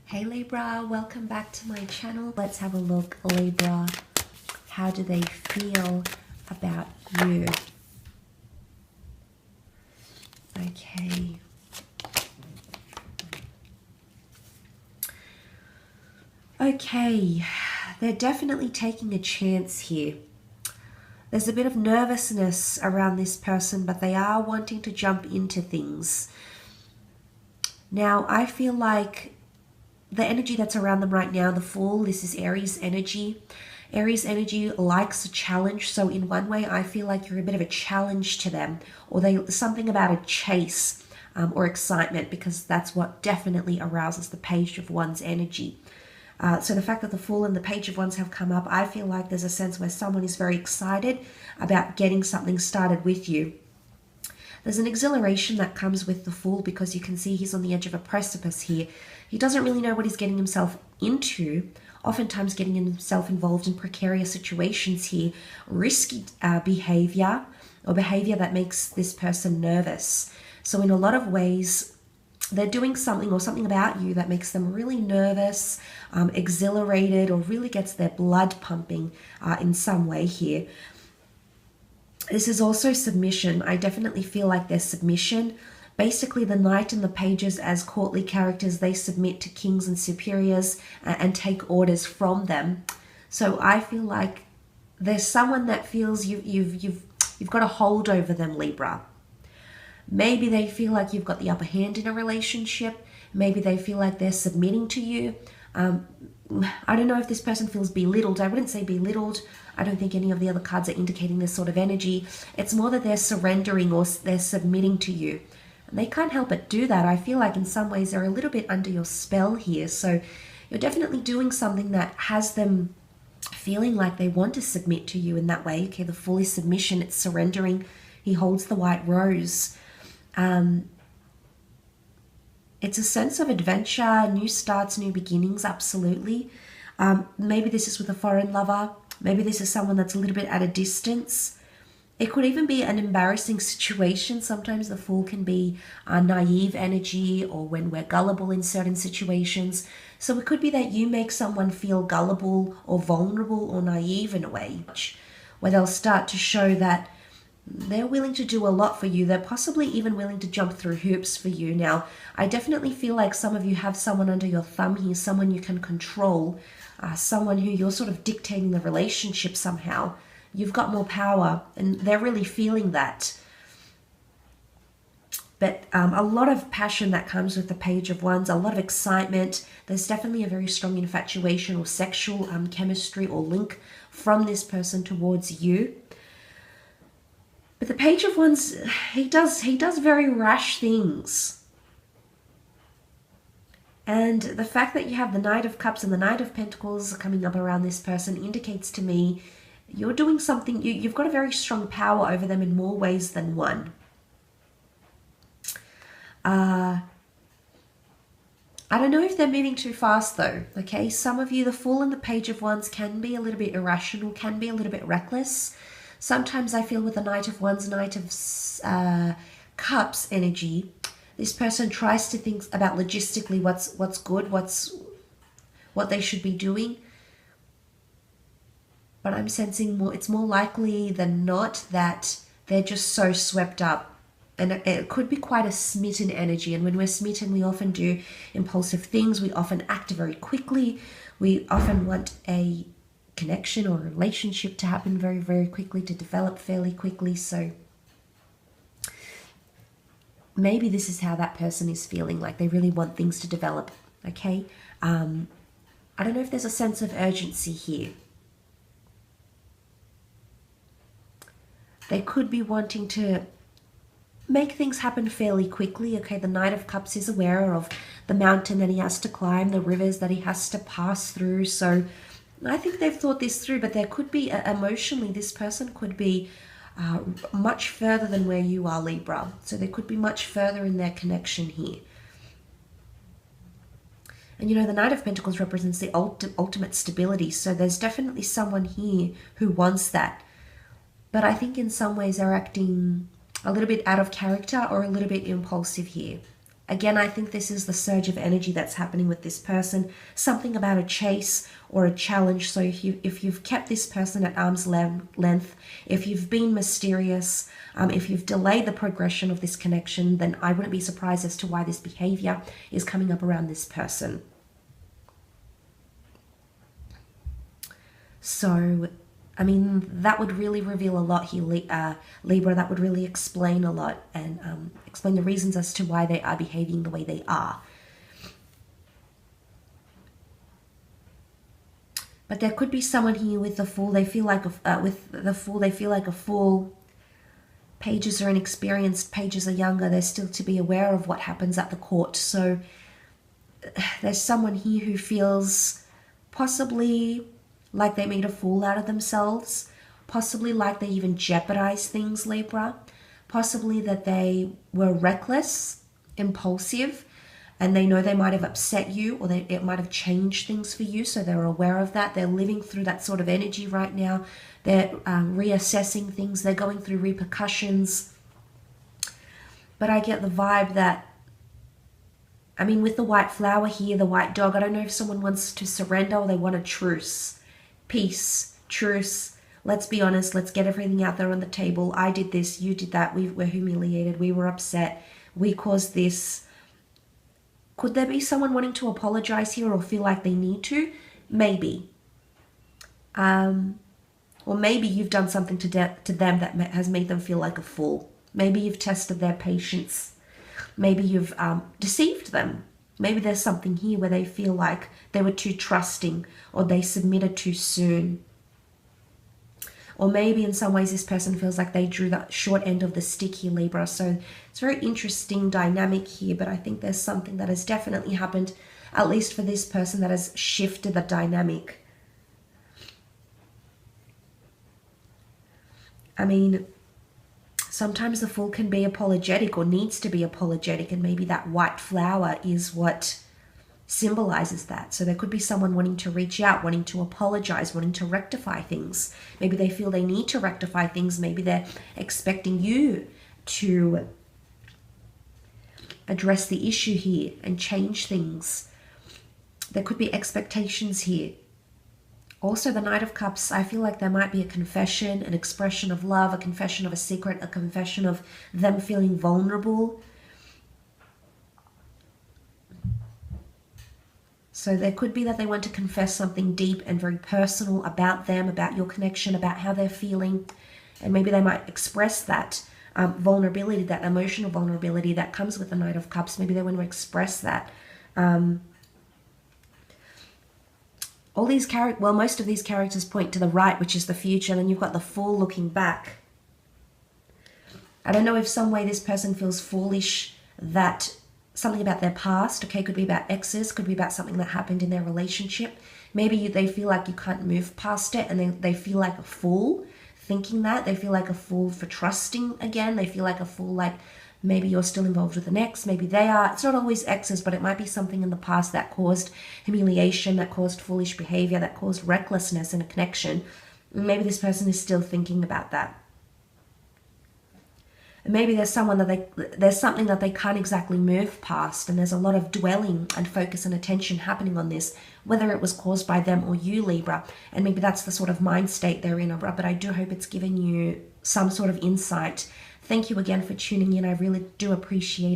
Hey Libra, welcome back to my channel. Let's have a look, Libra. How do they feel about you? Okay. Okay, they're definitely taking a chance here. There's a bit of nervousness around this person, but they are wanting to jump into things. Now, I feel like the energy that's around them right now, the Fool, this is Aries energy. Aries energy likes a challenge. So in one way, I feel like you're a bit of a challenge to them, or something about a chase or excitement, because that's what definitely arouses the Page of Wands energy. So the fact that the Fool and the Page of Wands have come up, I feel like there's a sense where someone is very excited about getting something started with you. There's an exhilaration that comes with the Fool because you can see he's on the edge of a precipice here. He doesn't really know what he's getting himself into, oftentimes getting himself involved in precarious situations here, risky behavior, or behavior that makes this person nervous. So in a lot of ways, they're doing something or something about you that makes them really nervous, exhilarated, or really gets their blood pumping in some way here. This is also submission. I definitely feel like there's submission. Basically, the Knight and the Pages as courtly characters, they submit to kings and superiors and take orders from them. So I feel like there's someone that feels you've got a hold over them, Libra. Maybe they feel like you've got the upper hand in a relationship. Maybe they feel like they're submitting to you. I don't know if this person feels belittled. I wouldn't say belittled. I don't think any of the other cards are indicating this sort of energy. It's more that they're surrendering or they're submitting to you. And they can't help but do that. I feel like in some ways they're a little bit under your spell here. So you're definitely doing something that has them feeling like they want to submit to you in that way. Okay, the Fool is submission. It's surrendering. He holds the white rose. It's a sense of adventure, new starts, new beginnings, absolutely. Maybe this is with a foreign lover. Maybe this is someone that's a little bit at a distance. It could even be an embarrassing situation. Sometimes the Fool can be a naive energy, or when we're gullible in certain situations. So it could be that you make someone feel gullible or vulnerable or naive in a way, where they'll start to show that they're willing to do a lot for you. They're possibly even willing to jump through hoops for you. Now, I definitely feel like some of you have someone under your thumb here, someone you can control, someone who you're sort of dictating the relationship somehow. You've got more power, and they're really feeling that. But a lot of passion that comes with the Page of Wands, a lot of excitement. There's definitely a very strong infatuation or sexual chemistry or link from this person towards you. But the Page of Wands, he does very rash things. And the fact that you have the Knight of Cups and the Knight of Pentacles coming up around this person indicates to me you're doing something, you've got a very strong power over them in more ways than one. I don't know if they're moving too fast though, okay? Some of you, the Fool and the Page of Wands can be a little bit irrational, can be a little bit reckless. Sometimes I feel with the Knight of Wands, Knight of Cups energy, this person tries to think about logistically what's good, what they should be doing. But I'm sensing it's more likely than not that they're just so swept up. And it could be quite a smitten energy. And when we're smitten, we often do impulsive things. We often act very quickly. We often want a connection or a relationship to happen very, very quickly, to develop fairly quickly. So maybe this is how that person is feeling, like they really want things to develop, okay? I don't know if there's a sense of urgency here. They could be wanting to make things happen fairly quickly. Okay, the Knight of Cups is aware of the mountain that he has to climb, the rivers that he has to pass through. So I think they've thought this through, but there could be, emotionally, this person could be much further than where you are, Libra. So they could be much further in their connection here. And you know, the Knight of Pentacles represents the ultimate stability. So there's definitely someone here who wants that. But I think in some ways they're acting a little bit out of character or a little bit impulsive here. Again, I think this is the surge of energy that's happening with this person. Something about a chase or a challenge. So if you've kept this person at arm's length, if you've been mysterious, if you've delayed the progression of this connection, then I wouldn't be surprised as to why this behavior is coming up around this person. So, I mean, that would really reveal a lot here, Libra. That would really explain a lot and explain the reasons as to why they are behaving the way they are. But there could be someone here with the Fool. They feel like they feel like a fool. Pages are inexperienced. Pages are younger. They're still to be aware of what happens at the court. So there's someone here who feels possibly like they made a fool out of themselves, possibly like they even jeopardized things, Libra, possibly that they were reckless, impulsive, and they know they might have upset you, or it might have changed things for you, so they're aware of that. They're living through that sort of energy right now. They're reassessing things. They're going through repercussions. But I get the vibe that, I mean, with the white flower here, the white dog, I don't know if someone wants to surrender or they want a truce. Peace, truce, let's be honest, let's get everything out there on the table. I did this, you did that, we were humiliated, we were upset, we caused this. Could there be someone wanting to apologize here or feel like they need to? Maybe. Or maybe you've done something to them that has made them feel like a fool. Maybe you've tested their patience. Maybe you've deceived them. Maybe there's something here where they feel like they were too trusting or they submitted too soon. Or maybe in some ways this person feels like they drew the short end of the stick here, Libra. So it's a very interesting dynamic here, but I think there's something that has definitely happened, at least for this person, that has shifted the dynamic. I mean, sometimes the Fool can be apologetic or needs to be apologetic, and maybe that white flower is what symbolizes that. So there could be someone wanting to reach out, wanting to apologize, wanting to rectify things. Maybe they feel they need to rectify things. Maybe they're expecting you to address the issue here and change things. There could be expectations here. Also, the Knight of Cups, I feel like there might be a confession, an expression of love, a confession of a secret, a confession of them feeling vulnerable. So there could be that they want to confess something deep and very personal about them, about your connection, about how they're feeling. And maybe they might express that vulnerability, that emotional vulnerability that comes with the Knight of Cups. Maybe they want to express that. All these most of these characters point to the right, which is the future. And then you've got the Fool looking back. I don't know if some way this person feels foolish that something about their past, okay, could be about exes, could be about something that happened in their relationship. Maybe they feel like you can't move past it, and they feel like a fool thinking that. They feel like a fool for trusting again. They feel like a fool like maybe you're still involved with an ex, maybe they are. It's not always exes, but it might be something in the past that caused humiliation, that caused foolish behavior, that caused recklessness in a connection. Maybe this person is still thinking about that. And maybe there's something that they can't exactly move past, and there's a lot of dwelling and focus and attention happening on this, whether it was caused by them or you, Libra. And maybe that's the sort of mind state they're in, but I do hope it's given you some sort of insight. Thank you again for tuning in. I really do appreciate it.